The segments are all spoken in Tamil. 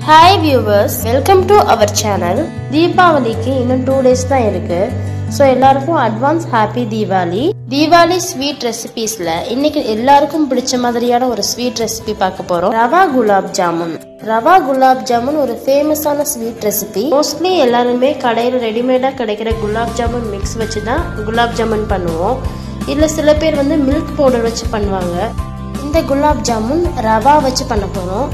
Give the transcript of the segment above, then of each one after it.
Hi viewers, welcome to our channel. தீபாவளிக்கு இன்னும் 2 days தான் இருக்கு. So எல்லாருக்கும் advance happy Diwali. Diwali sweet recipesல இன்னைக்கு எல்லாருக்கும் பிடிச்ச மாதிரியான ஒரு sweet recipe பார்க்க போறோம். ரவா குலாப் ஜாமுன். ரவா குலாப் ஜாமுன் ஒரு ஃபேமஸான sweet recipe. Mostly எல்லாருமே கடையில ரெடிமேடா கிடைக்கிற குலாப் ஜாமுன் mix வச்சு தான் குலாப் ஜாமுன் பண்ணுவோம். இல்ல சில பேர் வந்து milk powder வச்சு பண்ணுவாங்க. இந்த குலாப் ஜாமுன் ரவா வச்சு பண்ண போறோம்.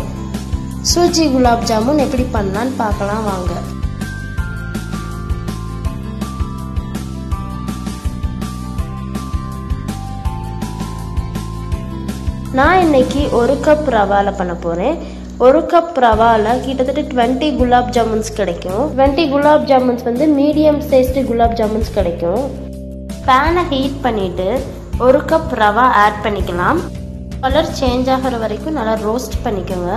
Sooji Gulabjamun எப்படி பண்ணலாம்னு பார்க்கலாம் வாங்க. நான் இன்னைக்கு 1 கப் ரவால பண்ண போறேன். 1 கப் ரவால கிட்டத்தட்ட 20 குலாப் ஜாமுன்ஸ் கிடைக்கும். 20 குலாப் ஜாமுன்ஸ் வந்து மீடியம் சைஸ்டு குலாப் ஜாமுன்ஸ் கிடைக்கும். பேனை ஹீட் பண்ணிட்டு 1 கப் ரவா ஆட் பண்ணிக்கலாம். கலர் சேஞ்ச் ஆகிற வரைக்கும் நல்லா ரோஸ்ட் பண்ணிக்கோங்க.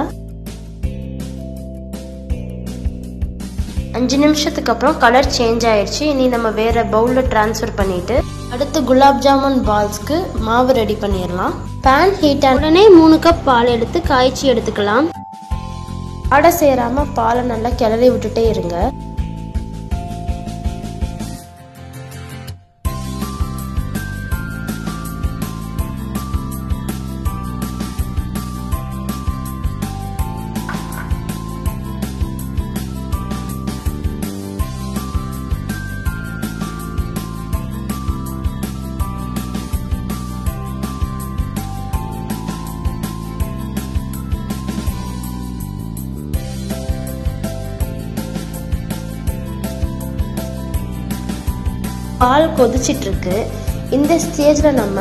5 நிமிஷத்துக்கு அப்புறம் கலர் சேஞ்ச் ஆயிடுச்சு. இனி நம்ம வேற பவுல்ல ட்ரான்ஸ்ஃபர் பண்ணிட்டு அடுத்து குலாப் ஜாமுன் பால்ஸ்க்கு மாவு ரெடி பண்ணிடலாம். பேன் ஹீட் ஆன உடனே 3 கப் பால் எடுத்து காய்ச்சி எடுத்துக்கலாம். அடை சேராம பாலை நல்லா கிளறி விட்டுட்டே இருங்க. பால் கொதிச்சிட்டு இருக்கு. இந்த ஸ்டேஜ்ல நம்ம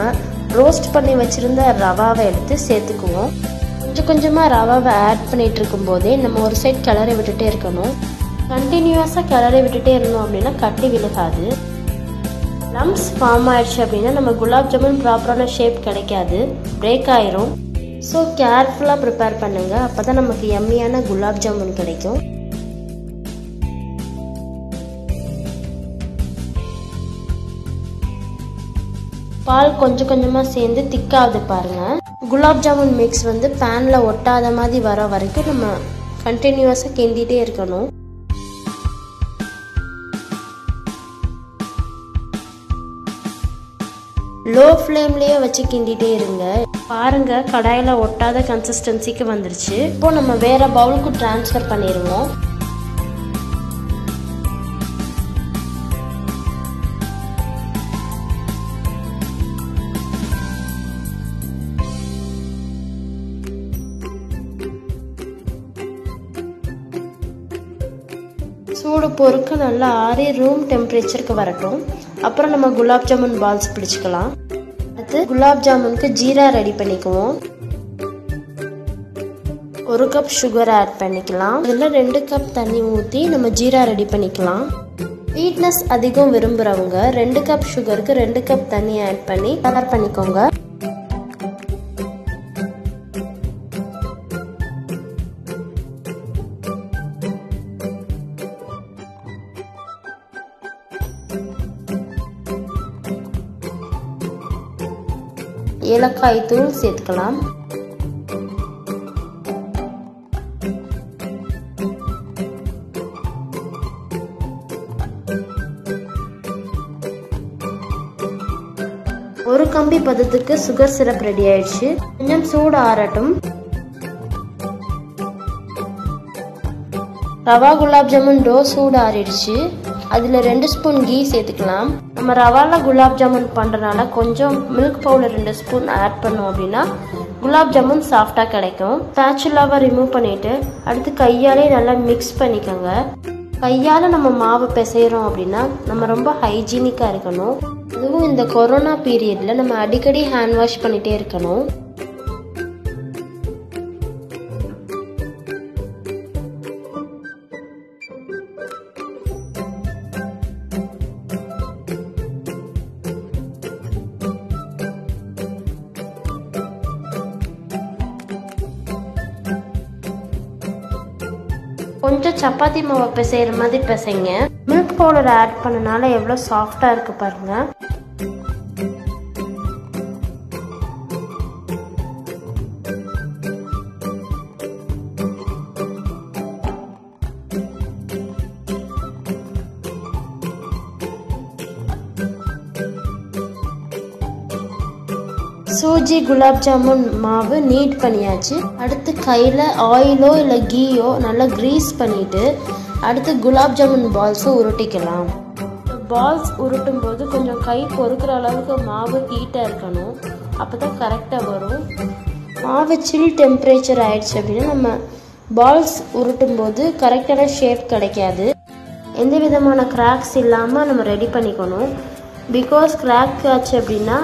ரோஸ்ட் பண்ணி வச்சிருந்த ரவாவை எடுத்து சேர்த்துக்குவோம். கொஞ்சம் கொஞ்சமா ரவாவை ஆட் பண்ணிட்டு இருக்கும் போதே நம்ம ஒரு சைட் கிளறி விட்டுட்டே இருக்கணும். கண்டினியூஸா கிளறி விட்டுட்டே இருந்தோம் அப்படின்னா கட்டி விழுகாது. லம்ப்ஸ் ஃபார்ம் ஆயிடுச்சு அப்படின்னா நம்ம குலாப் ஜாமுன் ப்ராப்பரான ஷேப் கிடைக்காது, பிரேக் ஆயிரும். ஸோ கேர்ஃபுல்லா ப்ரிப்பேர் பண்ணுங்க, அப்பதான் நமக்கு யம்மியான குலாப் ஜாமுன் கிடைக்கும். பால் கொஞ்சம் கொஞ்சமா சேர்ந்து திக்காவது பாருங்க. குலாப் ஜாமுன் மிக்ஸ் வந்து பேன்ல ஒட்டாத மாதிரி வர வரைக்கும் நம்ம கண்டினியூஸா கிண்டிட்டே இருக்கணும். லோ ஃப்ளேம்லயே வச்சு கிண்டிட்டே இருங்க. பாருங்க கடாயில ஒட்டாத கன்சிஸ்டன்சிக்கு வந்துருச்சு. இப்போ நம்ம வேற பவுலுக்கு டிரான்ஸ்ஃபர் பண்ணிடுவோம். சூடு பொறுக்க நல்லா ஆறி ரூம் டெம்பரேச்சருக்கு வரட்டும். அப்புறம் நம்ம குலாப் ஜாமுன் பால்ஸ் பிடிச்சிக்கலாம். அடுத்து குலாப் ஜாமுனுக்கு ஜீரா ரெடி பண்ணிக்குவோம். 1 கப் சுகர் ஆட் பண்ணிக்கலாம். அதில் 2 கப் தண்ணி ஊற்றி நம்ம ஜீரா ரெடி பண்ணிக்கலாம். ஸ்வீட்னஸ் அதிகம் விரும்புகிறவங்க 2 கப் சுகருக்கு 2 கப் தண்ணி ஆட் பண்ணி கலர் பண்ணிக்கோங்க. ஏலக்காய் தூள் சேர்த்துக்கலாம். ஒரு கம்பி பதத்துக்கு சுகர் சிரப் ரெடி ஆயிடுச்சு. கொஞ்சம் சூடு ஆறட்டும். ரவா குலாப் ஜாமுன் டோ சூடு ஆறிடுச்சு. அதுல 2 ஸ்பூன் கீ சேர்த்துக்கலாம். நம்ம ரவால குலாப் ஜாமுன் பண்றதுனால கொஞ்சம் மில்க் பவுடர் 2 ஸ்பூன் ஆட் பண்ணோம் அப்படின்னா குலாப் ஜாமுன் சாஃப்டா கிடைக்கும். ஸ்பாச்சுலாவை ரிமூவ் பண்ணிட்டு அடுத்து கையாலே நல்லா மிக்ஸ் பண்ணிக்கோங்க. கையால நம்ம மாவு பிசைறோம் அப்படின்னா நம்ம ரொம்ப ஹைஜீனிக்கா இருக்கணும். அதுவும் இந்த கொரோனா பீரியட்ல நம்ம அடிக்கடி ஹேண்ட் வாஷ் பண்ணிட்டே இருக்கணும். கொஞ்சம் சப்பாத்தி மாவு பிசைற மாதிரி பிசைங்க. மில்க் பவுடர் ஆட் பண்ணனால எவ்வளவு சாஃப்டா இருக்கு பாருங்க. சூஜி குலாப் ஜாமுன் மாவு நீட் பண்ணியாச்சு. அடுத்து கையில் ஆயிலோ இல்லை கீயோ நல்லா க்ரீஸ் பண்ணிவிட்டு அடுத்து குலாப் ஜாமுன் பால்ஸை உருட்டிக்கலாம். பால்ஸ் உருட்டும் போது கொஞ்சம் கை பொறுக்கிற அளவுக்கு மாவு ஹீட்டாக இருக்கணும். அப்போ தான் கரெக்டாக வரும். மாவு சில் டெம்பரேச்சர் ஆயிடுச்சு அப்படின்னா நம்ம பால்ஸ் உருட்டும் போது கரெக்டான ஷேப் கிடைக்காது. எந்த விதமான கிராக்ஸ் இல்லாமல் நம்ம ரெடி பண்ணிக்கணும். பிகாஸ் கிராக் ஆச்சு அப்படின்னா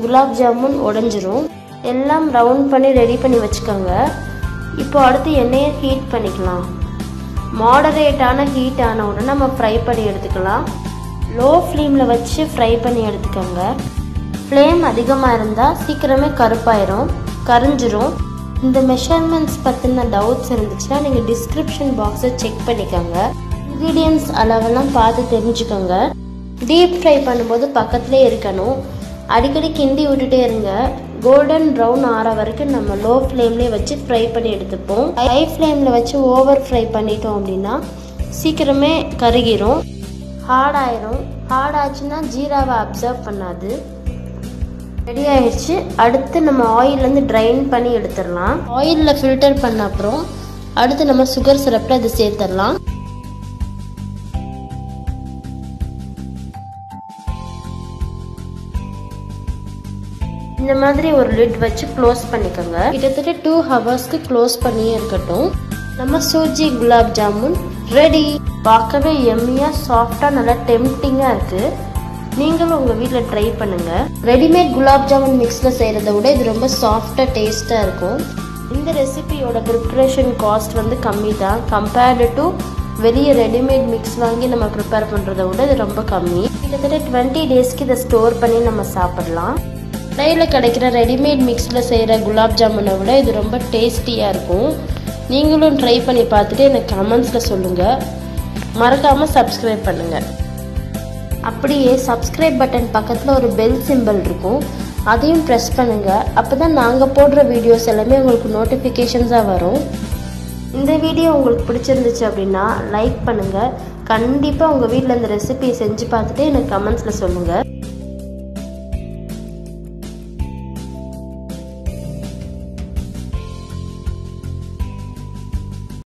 குலாப் ஜாமுன் உடஞ்சிரும். எல்லாம் ரவுண்ட் பண்ணி ரெடி பண்ணி வச்சுக்கோங்க. இப்போ அடுத்து எண்ணெயை ஹீட் பண்ணிக்கலாம். மாடரேட்டான ஹீட் ஆன உடனே நம்ம ஃப்ரை பண்ணி எடுத்துக்கலாம். லோ ஃப்ளேமில் வச்சு ஃப்ரை பண்ணி எடுத்துக்கோங்க. ஃப்ளேம் அதிகமாக இருந்தால் சீக்கிரமே கருப்பாயிரும், கரிஞ்சிரும். இந்த மெஷர்மெண்ட்ஸ் பற்றின டவுட்ஸ் இருந்துச்சுன்னா நீங்கள் டிஸ்கிரிப்ஷன் பாக்ஸை செக் பண்ணிக்கோங்க. இன்க்ரீடியன்ட்ஸ் அளவெல்லாம் பார்த்து தெரிஞ்சுக்கோங்க. டீப் ஃப்ரை பண்ணும்போது பக்கத்துலேயே இருக்கணும். அடிக்கடி கிண்டி விட்டுட்டே இருங்க. கோல்டன் ப்ரௌன் ஆற வரைக்கும் நம்ம லோ ஃப்ளேம்லேயே வச்சு ஃப்ரை பண்ணி எடுத்துப்போம். ஹை ஃப்ளேமில் வச்சு ஓவர் ஃப்ரை பண்ணிட்டோம் அப்படின்னா சீக்கிரமே கருகிரும், ஹார்ட் ஆயிரும். ஹார்ட் ஆச்சுன்னா ஜீராவை அப்சர்வ் பண்ணாது. ரெடி ஆயிடுச்சு. அடுத்து நம்ம ஆயிலேருந்து ட்ரைன் பண்ணி எடுத்துடலாம். ஆயிலில் ஃபில்டர் பண்ண அப்புறம் அடுத்து நம்ம சுகர் சிரப்பில் அது சேர்த்துடலாம். இந்த மாதிரி ஒரு லிட் வச்சு க்ளோஸ் பண்ணிக்கோங்க. கிட்டத்தட்ட 2 ஹவர்ஸ்க்கு க்ளோஸ் பண்ணியே இருக்கட்டும். நம்ம சூஜி குலாப் ஜாமுன் ரெடி. பார்க்கவே எம்மியாக சாஃப்டாக நல்லா டெம்ப்டிங்காக இருக்குது. நீங்களும் உங்கள் வீட்டில் ட்ரை பண்ணுங்கள். ரெடிமேட் குலாப் ஜாமுன் மிக்ஸில் செய்கிறத விட இது ரொம்ப சாஃப்டாக டேஸ்ட்டாக இருக்கும். இந்த ரெசிபியோட ப்ரிப்ரேஷன் காஸ்ட் வந்து கம்மி தான். கம்பேர்டு டு வெளியே ரெடிமேட் மிக்ஸ் வாங்கி நம்ம ப்ரிப்பேர் பண்ணுறத விட இது ரொம்ப கம்மி. கிட்டத்தட்ட 20 டேஸ்க்கு இதை ஸ்டோர் பண்ணி நம்ம சாப்பிடலாம். கடையில் கிடைக்கிற ரெடிமேட் மிக்ஸில் செய்கிற குலாப் ஜாமுனை விட இது ரொம்ப டேஸ்டியாக இருக்கும். நீங்களும் ட்ரை பண்ணி பார்த்துட்டு எனக்கு கமெண்ட்ஸில் சொல்லுங்கள். மறக்காமல் சப்ஸ்கிரைப் பண்ணுங்கள். அப்படியே சப்ஸ்கிரைப் பட்டன் பக்கத்தில் ஒரு பெல் சிம்பிள் இருக்கும், அதையும் ப்ரெஸ் பண்ணுங்கள். அப்போ தான் நாங்கள் போடுற வீடியோஸ் எல்லாமே உங்களுக்கு நோட்டிஃபிகேஷன்ஸாக வரும். இந்த வீடியோ உங்களுக்கு பிடிச்சிருந்துச்சு அப்படின்னா லைக் பண்ணுங்கள். கண்டிப்பாக உங்கள் வீட்டில் இந்த ரெசிபியை செஞ்சு பார்த்துட்டு எனக்கு கமெண்ட்ஸில் சொல்லுங்கள்.